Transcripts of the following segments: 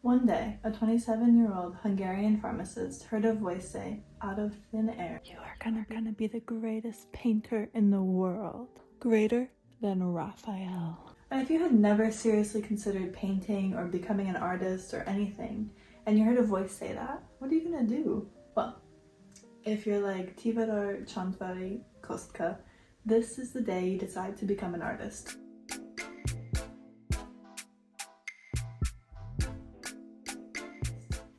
One day, a 27-year-old Hungarian pharmacist heard a voice say, out of thin air, "You are gonna be the greatest painter in the world. Greater than Raphael." And if you had never seriously considered painting or becoming an artist or anything, and you heard a voice say that, what are you gonna do? Well, if you're like Csontváry, Csontváry, Kostka, this is the day you decide to become an artist.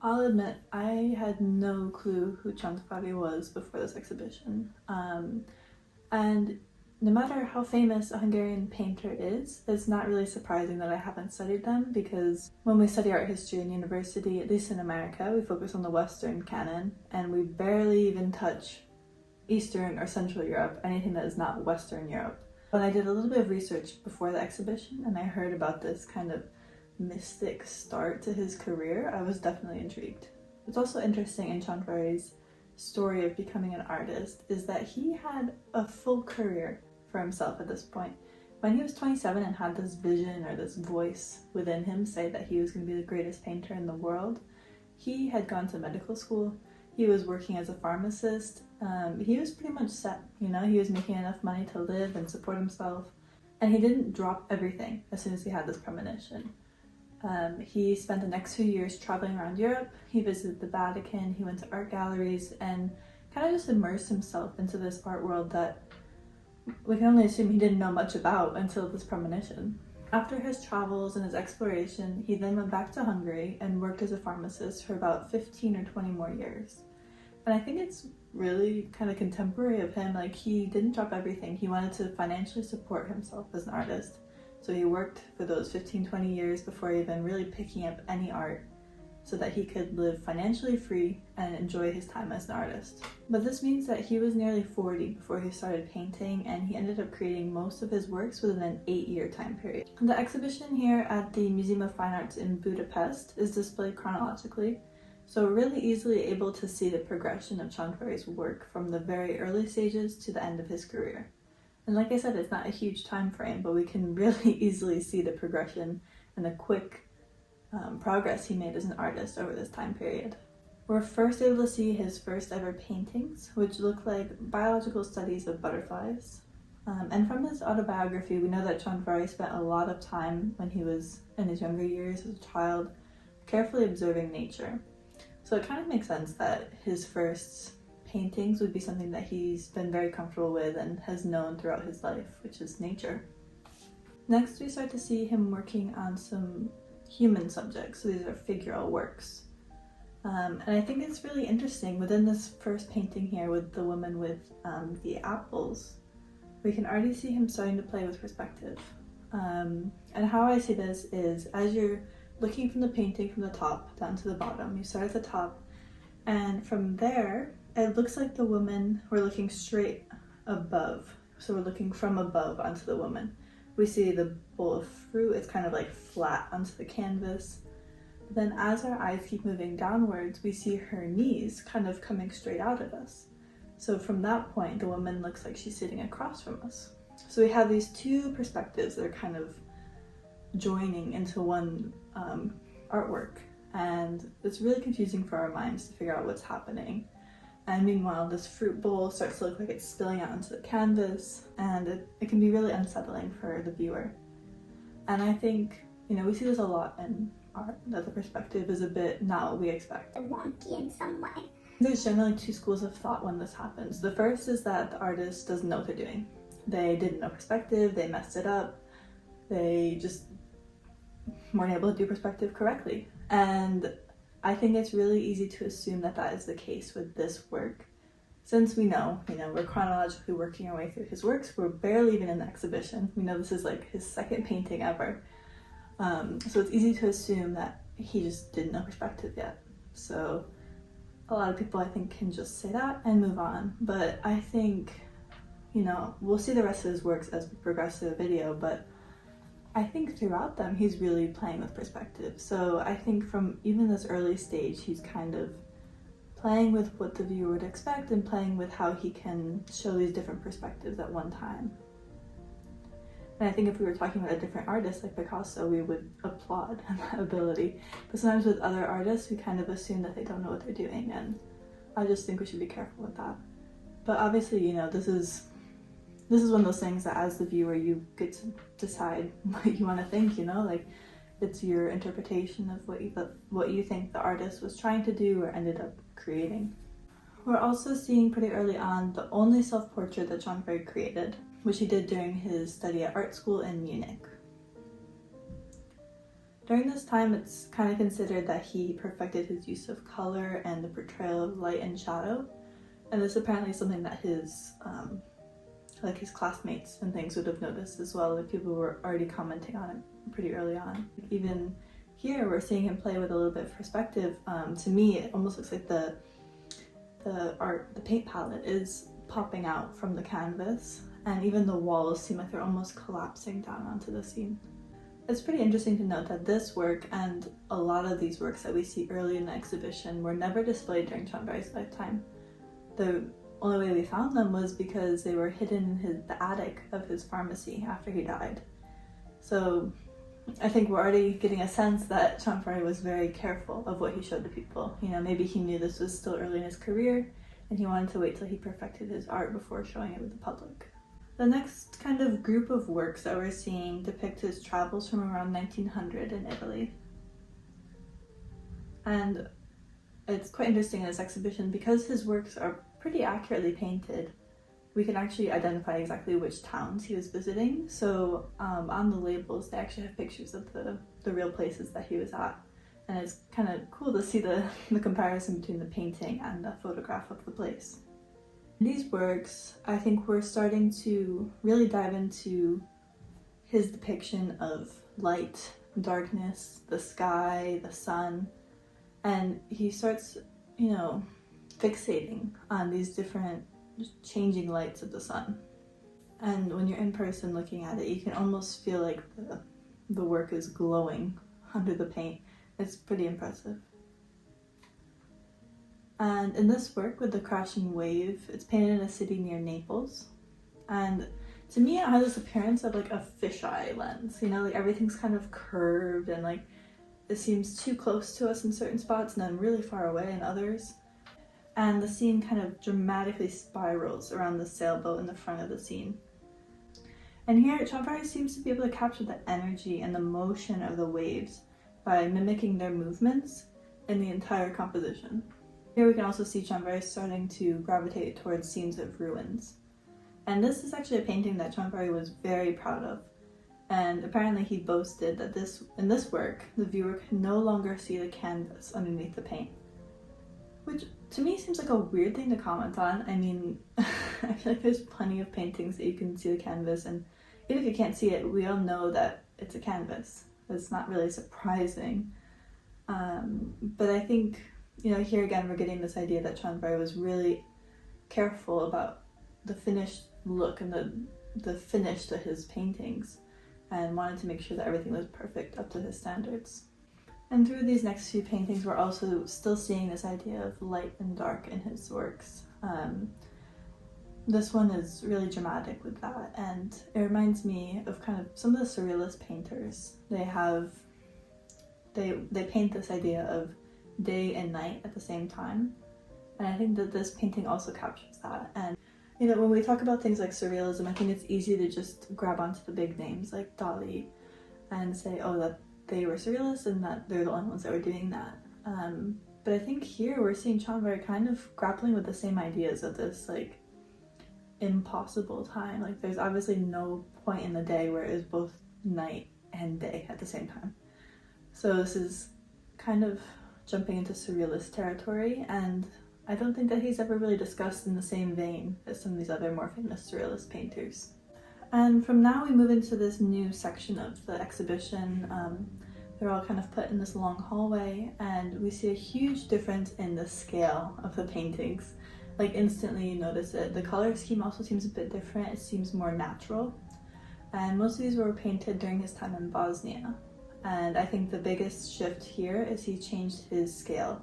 I'll admit, I had no clue who Csontváry was before this exhibition. And no matter how famous a Hungarian painter is, it's not really surprising that I haven't studied them, because when we study art history in university, at least in America, we focus on the Western canon, and we barely even touch Eastern or Central Europe, anything that is not Western Europe. When I did a little bit of research before the exhibition and I heard about this kind of mystic start to his career, I was definitely intrigued. What's also interesting in Csontváry's story of becoming an artist is that he had a full career for himself at this point. When he was 27 and had this vision or this voice within him say that he was going to be the greatest painter in the world, he had gone to medical school, he was working as a pharmacist, he was pretty much set, he was making enough money to live and support himself, and he didn't drop everything as soon as he had this premonition. He spent the next few years traveling around Europe. He visited the Vatican, he went to art galleries, and kind of just immersed himself into this art world that we can only assume he didn't know much about until this premonition. After his travels and his exploration, he then went back to Hungary and worked as a pharmacist for about 15 or 20 more years. And I think it's really kind of contemporary of him. Like, he didn't drop everything. He wanted to financially support himself as an artist. So he worked for those 15-20 years before even really picking up any art, so that he could live financially free and enjoy his time as an artist. But this means that he was nearly 40 before he started painting, and he ended up creating most of his works within an 8-year time period. The exhibition here at the Museum of Fine Arts in Budapest is displayed chronologically, so we're really easily able to see the progression of Csontváry's work from the very early stages to the end of his career. And like I said, it's not a huge time frame, but we can really easily see the progression and the quick progress he made as an artist over this time period. We're first able to see his first ever paintings, which look like biological studies of butterflies. And from his autobiography, we know that Csontváry spent a lot of time when he was in his younger years as a child carefully observing nature. So it kind of makes sense that his first paintings would be something that he's been very comfortable with and has known throughout his life, which is nature. Next, we start to see him working on some human subjects, so these are figural works. And I think it's really interesting, within this first painting here with the woman with the apples, we can already see him starting to play with perspective. And how I see this is, as you're looking from the painting from the top down to the bottom, you start at the top, and from there, it looks like the woman, we're looking straight above. So we're looking from above onto the woman. We see the bowl of fruit, it's kind of like flat onto the canvas. But then as our eyes keep moving downwards, we see her knees kind of coming straight out at us. So from that point, the woman looks like she's sitting across from us. So we have these two perspectives that are kind of joining into one artwork. And it's really confusing for our minds to figure out what's happening. And meanwhile, this fruit bowl starts to look like it's spilling out onto the canvas, and it can be really unsettling for the viewer. And I think, we see this a lot in art, that the perspective is a bit not what we expect. Wonky in some way. There's generally two schools of thought when this happens. The first is that the artist doesn't know what they're doing. They didn't know perspective, they messed it up, they just weren't able to do perspective correctly. And I think it's really easy to assume that that is the case with this work. Since we know, we're chronologically working our way through his works, we're barely even in the exhibition. We know this is like his second painting ever. So it's easy to assume that he just didn't know perspective yet. So a lot of people, I think, can just say that and move on. But I think, we'll see the rest of his works as we progress through the video, but I think throughout them, he's really playing with perspective. So I think from even this early stage, he's kind of playing with what the viewer would expect and playing with how he can show these different perspectives at one time. And I think if we were talking about a different artist like Picasso, we would applaud that ability. But sometimes with other artists, we kind of assume that they don't know what they're doing, and I just think we should be careful with that. But obviously, you know, this is one of those things that as the viewer, you get to decide what you want to think, you know, like it's your interpretation of what you think the artist was trying to do or ended up creating. We're also seeing pretty early on the only self-portrait that Csontváry created, which he did during his study at art school in Munich. During this time, it's kind of considered that he perfected his use of color and the portrayal of light and shadow, and this apparently is something that his classmates and things would have noticed as well. Like people were already commenting on it pretty early on. Even here, we're seeing him play with a little bit of perspective. To me, it almost looks like the paint palette is popping out from the canvas, and even the walls seem like they're almost collapsing down onto the scene. It's pretty interesting to note that this work and a lot of these works that we see early in the exhibition were never displayed during Csontváry's lifetime. The only way we found them was because they were hidden in the attic of his pharmacy after he died. So I think we're already getting a sense that Csontváry was very careful of what he showed to people. You know, maybe he knew this was still early in his career and he wanted to wait till he perfected his art before showing it with the public. The next kind of group of works that we're seeing depict his travels from around 1900 in Italy. And it's quite interesting in this exhibition because his works are pretty accurately painted. We can actually identify exactly which towns he was visiting. So on the labels, they actually have pictures of the real places that he was at. And it's kind of cool to see the comparison between the painting and the photograph of the place. In these works, I think we're starting to really dive into his depiction of light, darkness, the sky, the sun, and he starts, you know, fixating on these different changing lights of the sun. And when you're in person looking at it, you can almost feel like the work is glowing under the paint. It's pretty impressive. And in this work with the crashing wave, it's painted in a city near Naples. And to me, it has this appearance of like a fisheye lens, you know, like everything's kind of curved and like it seems too close to us in certain spots and then really far away in others. And the scene kind of dramatically spirals around the sailboat in the front of the scene. And here, Csontváry seems to be able to capture the energy and the motion of the waves by mimicking their movements in the entire composition. Here we can also see Csontváry starting to gravitate towards scenes of ruins. And this is actually a painting that Csontváry was very proud of. And apparently he boasted that in this work, the viewer could no longer see the canvas underneath the paint. Which to me seems like a weird thing to comment on. I mean, I feel like there's plenty of paintings that you can see the canvas, and even if you can't see it, we all know that it's a canvas. It's not really surprising. But I think, you know, here again, we're getting this idea that Csontváry was really careful about the finished look and the finish to his paintings and wanted to make sure that everything was perfect up to his standards. And through these next few paintings, we're also still seeing this idea of light and dark in his works. This one is really dramatic with that, and it reminds me of kind of some of the surrealist painters. They paint this idea of day and night at the same time, and I think that this painting also captures that. And you know, when we talk about things like surrealism, I think it's easy to just grab onto the big names like Dali and say, oh, that they were surrealists and that they're the only ones that were doing that. But I think here we're seeing Csontváry kind of grappling with the same ideas of this like impossible time. Like there's obviously no point in the day where it is both night and day at the same time. So this is kind of jumping into surrealist territory, and I don't think that he's ever really discussed in the same vein as some of these other more famous surrealist painters. And from now we move into this new section of the exhibition. They're all kind of put in this long hallway, and we see a huge difference in the scale of the paintings. Like instantly you notice it. The color scheme also seems a bit different. It seems more natural. And most of these were painted during his time in Bosnia. And I think the biggest shift here is he changed his scale,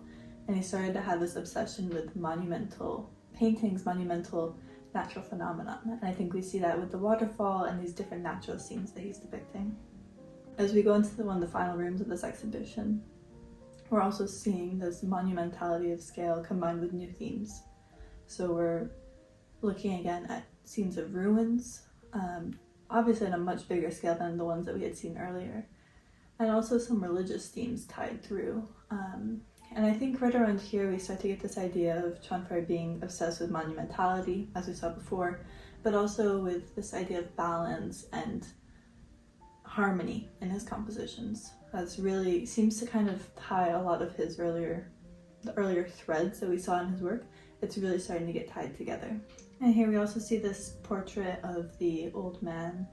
and he started to have this obsession with monumental paintings, monumental natural phenomenon. And I think we see that with the waterfall and these different natural scenes that he's depicting. As we go into one of the final rooms of this exhibition, we're also seeing this monumentality of scale combined with new themes. So we're looking again at scenes of ruins, obviously on a much bigger scale than the ones that we had seen earlier, and also some religious themes tied through. And I think right around here we start to get this idea of Csontváry being obsessed with monumentality, as we saw before, but also with this idea of balance and harmony in his compositions. That's really seems to kind of tie a lot of his earlier threads that we saw in his work. It's really starting to get tied together. And here we also see this portrait of the old man,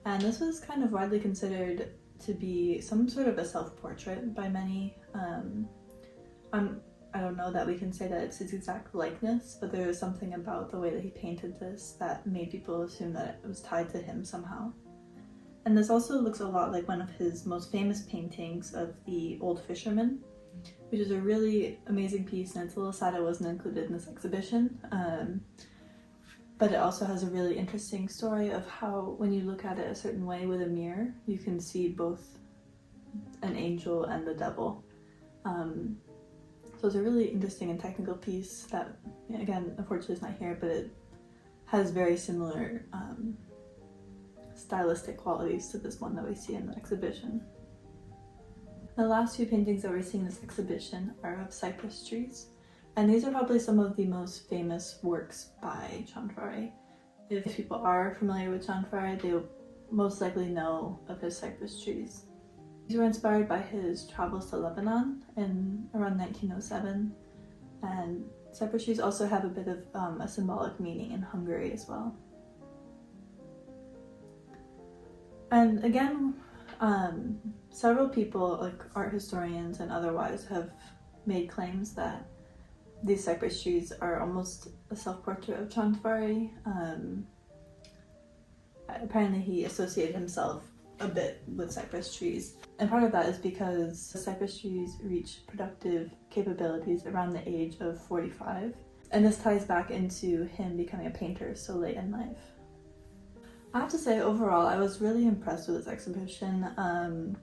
and this was kind of widely considered to be some sort of a self-portrait by many. I don't know that we can say that it's his exact likeness, but there was something about the way that he painted this that made people assume that it was tied to him somehow. And this also looks a lot like one of his most famous paintings of the Old Fisherman, which is a really amazing piece, and it's a little sad it wasn't included in this exhibition. But it also has a really interesting story of how when you look at it a certain way with a mirror, you can see both an angel and the devil. So it's a really interesting and technical piece that, again, unfortunately is not here, but it has very similar stylistic qualities to this one that we see in the exhibition. The last few paintings that we're seeing in this exhibition are of cypress trees, and these are probably some of the most famous works by Csontváry. If people are familiar with Csontváry, they will most likely know of his cypress trees. These were inspired by his travels to Lebanon in around 1907, and cypress trees also have a bit of a symbolic meaning in Hungary as well. And again, several people, like art historians and otherwise, have made claims that these cypress trees are almost a self-portrait of Csontváry. Apparently he associated himself a bit with cypress trees, and part of that is because cypress trees reach productive capabilities around the age of 45, and this ties back into him becoming a painter so late in life. I have to say, overall, I was really impressed with this exhibition. I'm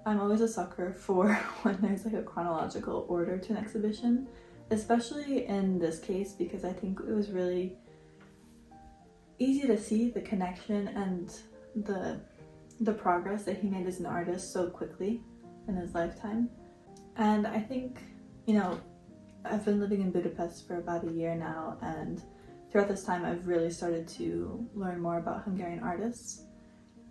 always a sucker for when there's like a chronological order to an exhibition, especially in this case, because I think it was really easy to see the connection and the progress that he made as an artist so quickly in his lifetime. And I think, I've been living in Budapest for about a year now, and throughout this time I've really started to learn more about Hungarian artists.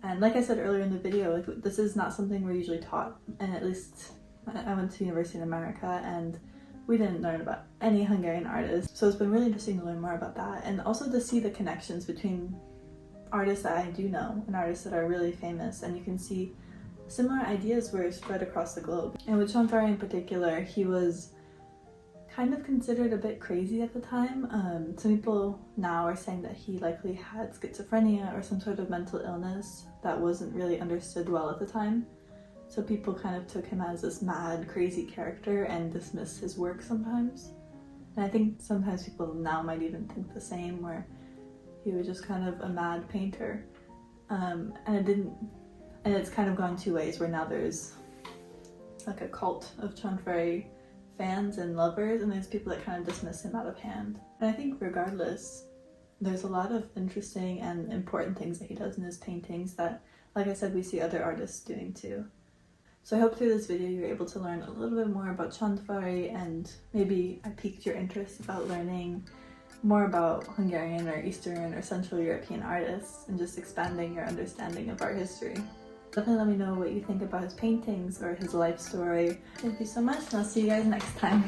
And like I said earlier in the video, this is not something we're usually taught, and at least I went to university in America and we didn't learn about any Hungarian artists, so it's been really interesting to learn more about that, and also to see the connections between artists that I do know and artists that are really famous, and you can see similar ideas were spread across the globe. And with Csontváry in particular, he was kind of considered a bit crazy at the time. Some people now are saying that he likely had schizophrenia or some sort of mental illness that wasn't really understood well at the time. So people kind of took him as this mad, crazy character and dismissed his work sometimes. And I think sometimes people now might even think the same, where he was just kind of a mad painter. And it's kind of gone two ways, where now there's like a cult of Csontváry fans and lovers, and there's people that kind of dismiss him out of hand. And I think regardless, there's a lot of interesting and important things that he does in his paintings that, like I said, we see other artists doing too. So I hope through this video you're able to learn a little bit more about Csontváry, and maybe I piqued your interest about learning more about Hungarian or Eastern or Central European artists, and just expanding your understanding of art history. Definitely let me know what you think about his paintings or his life story. Thank you so much, and I'll see you guys next time.